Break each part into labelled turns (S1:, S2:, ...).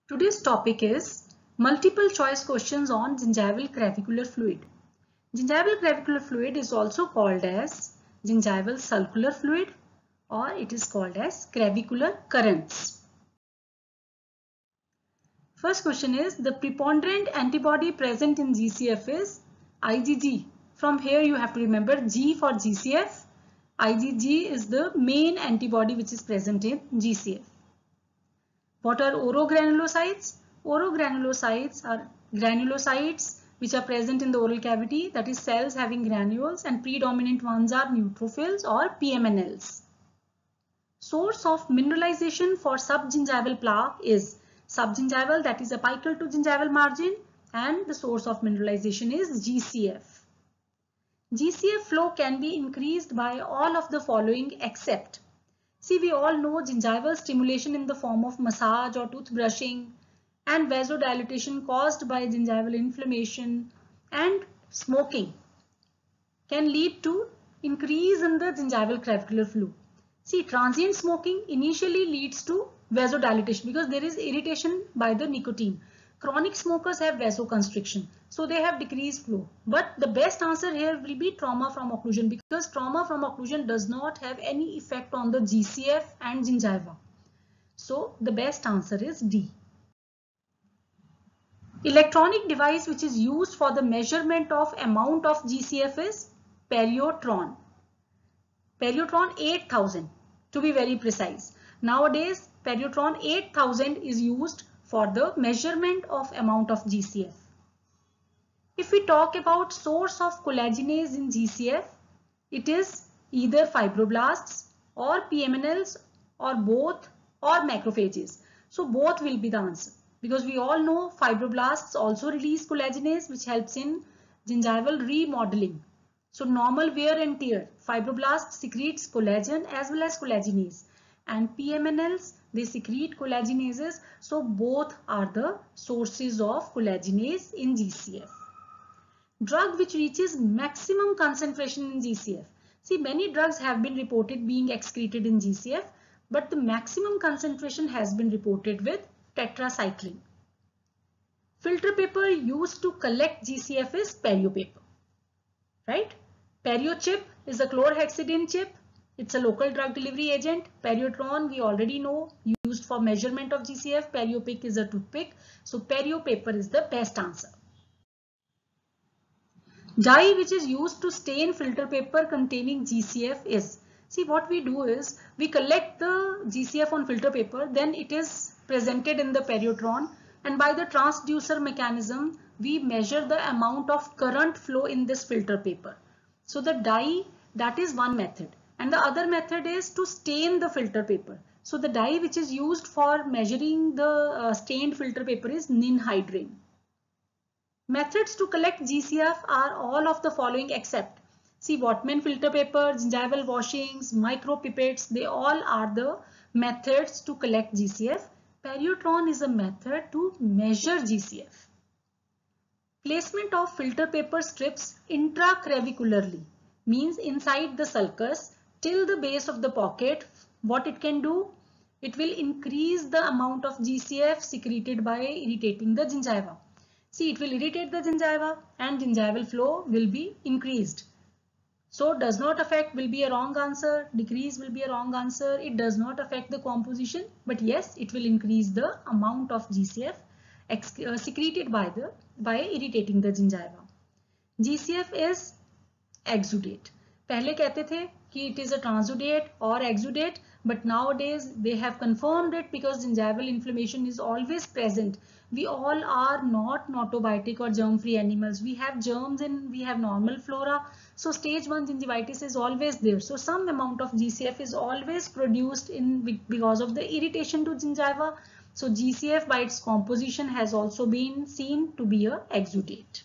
S1: Today's topic is multiple choice questions on gingival clavicular fluid. Gingival clavicular fluid is also called as gingival sulcular fluid or it is called as clavicular currents. First question is the preponderant antibody present in GCF is IgG. From here you have to remember G for GCF. IgG is the main antibody which is present in GCF. What are orogranulocytes? Orogranulocytes are granulocytes which are present in the oral cavity, that is cells having granules, and predominant ones are neutrophils or PMNLs. Source of mineralization for subgingival plaque is subgingival, that is apical to gingival margin, and the source of mineralization is GCF. GCF flow can be increased by all of the following except. See, we all know gingival stimulation in the form of massage or toothbrushing and vasodilatation caused by gingival inflammation and smoking can lead to increase in the gingival clavicular flow. See, transient smoking initially leads to vasodilatation because there is irritation by the nicotine. Chronic smokers have vasoconstriction, so they have decreased flow. But the best answer here will be trauma from occlusion because trauma from occlusion does not have any effect on the GCF and gingiva. So the best answer is D. Electronic device which is used for the measurement of amount of GCF is Periotron. Periotron 8000 to be very precise. Nowadays Periotron 8000 is used for the measurement of amount of GCF. If we talk about source of collagenase in GCF, it is either fibroblasts or PMNLs or both or macrophages. So both will be the answer because we all know fibroblasts also release collagenase which helps in gingival remodeling. So normal wear and tear, fibroblasts secretes collagen as well as collagenase, and PMNLs, they secrete collagenases, so both are the sources of collagenase in GCF. Drug which reaches maximum concentration in GCF. See, many drugs have been reported being excreted in GCF, but the maximum concentration has been reported with tetracycline. Filter paper used to collect GCF is perio paper, right? Perio chip is a chlorhexidine chip. It's a local drug delivery agent. Periotron we already know, used for measurement of GCF. Periopic is a toothpick. So perio paper is the best answer. Dye which is used to stain filter paper containing GCF is, see what we do is we collect the GCF on filter paper, then it is presented in the Periotron, and by the transducer mechanism we measure the amount of current flow in this filter paper. So the dye, that is one method, and the other method is to stain the filter paper. So the dye which is used for measuring the stained filter paper is ninhydrin. Methods to collect GCF are all of the following except, see, Whatman filter paper, gingival washings, micropipettes, they all are the methods to collect GCF. Periotron is a method to measure GCF. Placement of filter paper strips intraclavicularly means inside the sulcus till the base of the pocket. What it can do? It will increase the amount of GCF secreted by irritating the gingiva. See, it will irritate the gingiva and gingival flow will be increased. So does not affect will be a wrong answer, decrease will be a wrong answer. It does not affect the composition, but yes, it will increase the amount of GCF secreted by irritating the gingiva. GCF is exudate. पहले कहते थे कि it is a transudate or exudate, but nowadays they have confirmed it because gingival inflammation is always present. We all are not notobiotic or germ-free animals. We have germs and we have normal flora. So stage 1 gingivitis is always there. So some amount of GCF is always produced because of the irritation to gingiva. So GCF by its composition has also been seen to be a exudate.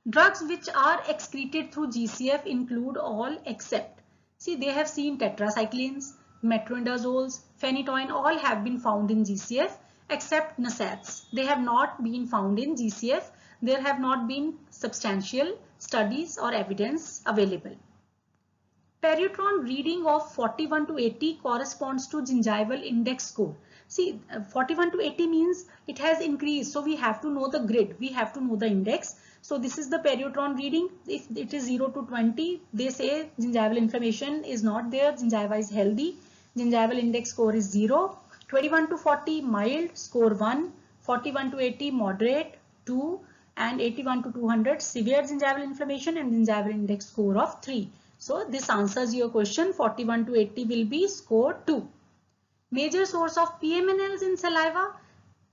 S1: Drugs which are excreted through GCF include all except, see, they have seen tetracyclines, metroindazoles, phenytoin, all have been found in GCF except NSAIDs. They have not been found in GCF. There have not been substantial studies or evidence available. Periotron reading of 41 to 80 corresponds to gingival index score. See, 41 to 80 means it has increased. So we have to know the grid. We have to know the index. So this is the periotron reading. If it is 0 to 20, they say gingival inflammation is not there. Gingiva is healthy. Gingival index score is 0. 21 to 40 mild, score 1. 41 to 80 moderate, 2. And 81 to 200 severe gingival inflammation and gingival index score of 3. So this answers your question. 41 to 80 will be score 2. Major source of PMNLs in saliva.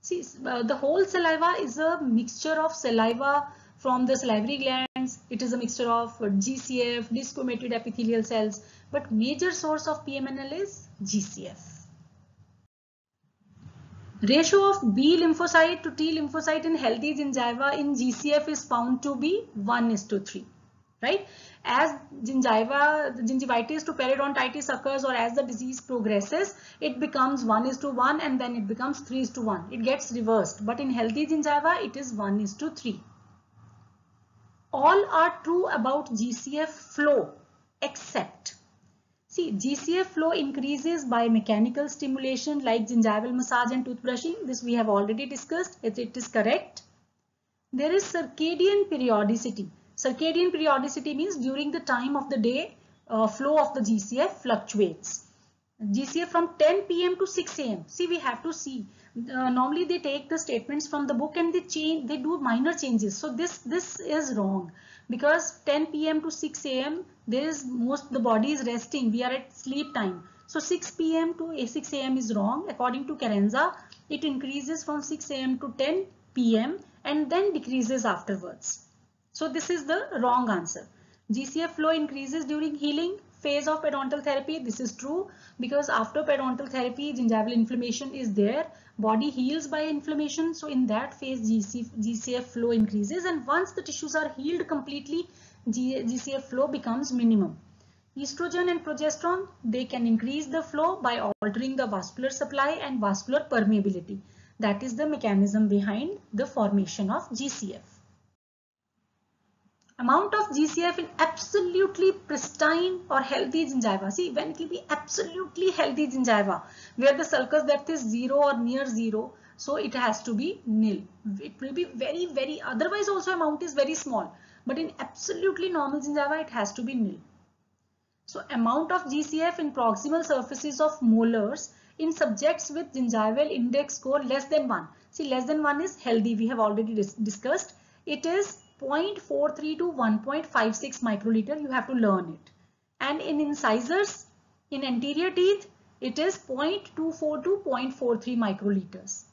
S1: See, the whole saliva is a mixture of saliva from the salivary glands. It is a mixture of GCF, desquamated epithelial cells. But major source of PMNL is GCF. Ratio of B lymphocyte to T lymphocyte in healthy gingiva in GCF is found to be 1:3. Right? As gingivitis to periodontitis occurs, or as the disease progresses, it becomes 1:1 and then it becomes 3:1. It gets reversed. But in healthy gingiva, it is 1:3. All are true about GCF flow except, see, GCF flow increases by mechanical stimulation like gingival massage and toothbrushing. This we have already discussed. It is correct. There is circadian periodicity. Circadian periodicity means during the time of the day, flow of the GCF fluctuates. GCF from 10 p.m. to 6 a.m. See, we have to see. Normally they take the statements from the book and they do minor changes. So this is wrong, because 10 p.m. to 6 a.m. the body is resting. We are at sleep time. So 6 p.m. to 6 a.m. is wrong. According to Carenza, it increases from 6 a.m. to 10 p.m. and then decreases afterwards. So this is the wrong answer. GCF flow increases during healing phase of periodontal therapy. This is true, because after periodontal therapy, gingival inflammation is there. Body heals by inflammation. So in that phase, GCF flow increases, and once the tissues are healed completely, GCF flow becomes minimum. Estrogen and progesterone, they can increase the flow by altering the vascular supply and vascular permeability. That is the mechanism behind the formation of GCF. Amount of GCF in absolutely pristine or healthy gingiva. See, when it will be absolutely healthy gingiva, where the sulcus depth is 0 or near 0, so it has to be nil. It will be very, otherwise also amount is very small. But in absolutely normal gingiva, it has to be nil. So amount of GCF in proximal surfaces of molars in subjects with gingival index score less than 1. See, less than 1 is healthy. We have already discussed. It is 0.43 to 1.56 microliter. You have to learn it. And in incisors, in anterior teeth, it is 0.24 to 0.43 microliters.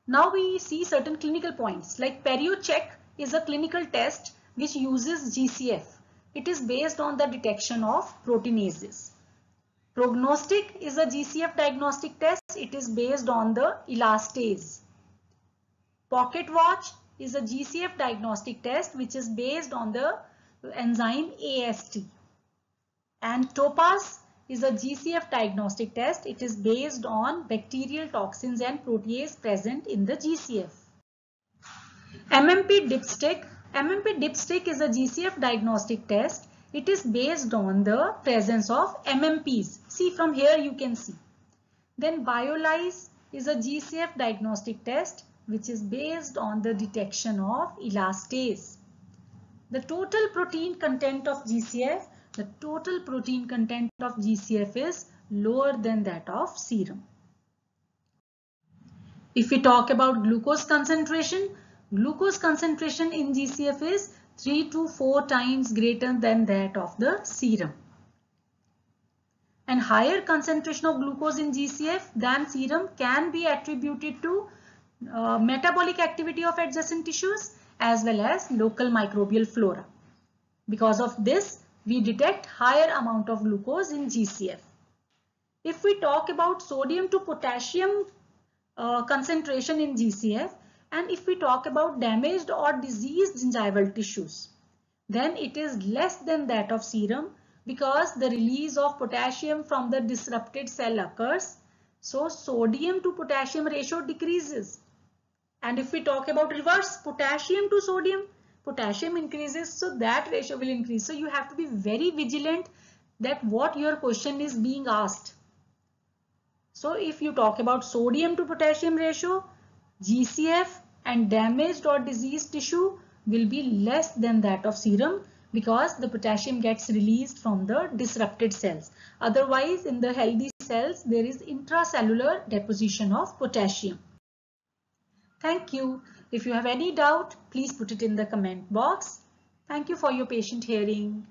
S1: Now we see certain clinical points, like PerioCheck is a clinical test which uses GCF. It is based on the detection of proteinases. Prognostic is a GCF diagnostic test. It is based on the elastase. Pocket watch is a GCF diagnostic test which is based on the enzyme AST. And Topaz is a GCF diagnostic test. It is based on bacterial toxins and protease present in the GCF. MMP dipstick. MMP dipstick is a GCF diagnostic test. It is based on the presence of MMPs. See, from here you can see. Then BioLyse is a GCF diagnostic test which is based on the detection of elastase. The total protein content of GCF, is lower than that of serum. If we talk about glucose concentration in GCF is 3 to 4 times greater than that of the serum. And higher concentration of glucose in GCF than serum can be attributed to metabolic activity of adjacent tissues as well as local microbial flora. Because of this, we detect higher amount of glucose in GCF. If we talk about sodium to potassium concentration in GCF, and if we talk about damaged or diseased gingival tissues, then it is less than that of serum, because the release of potassium from the disrupted cell occurs. So sodium to potassium ratio decreases. And if we talk about reverse, potassium to sodium, potassium increases, so that ratio will increase. So you have to be very vigilant that what your question is being asked. So if you talk about sodium to potassium ratio, GCF and damaged or diseased tissue will be less than that of serum, because the potassium gets released from the disrupted cells. Otherwise, in the healthy cells, there is intracellular deposition of potassium. Thank you. If you have any doubt, please put it in the comment box. Thank you for your patient hearing.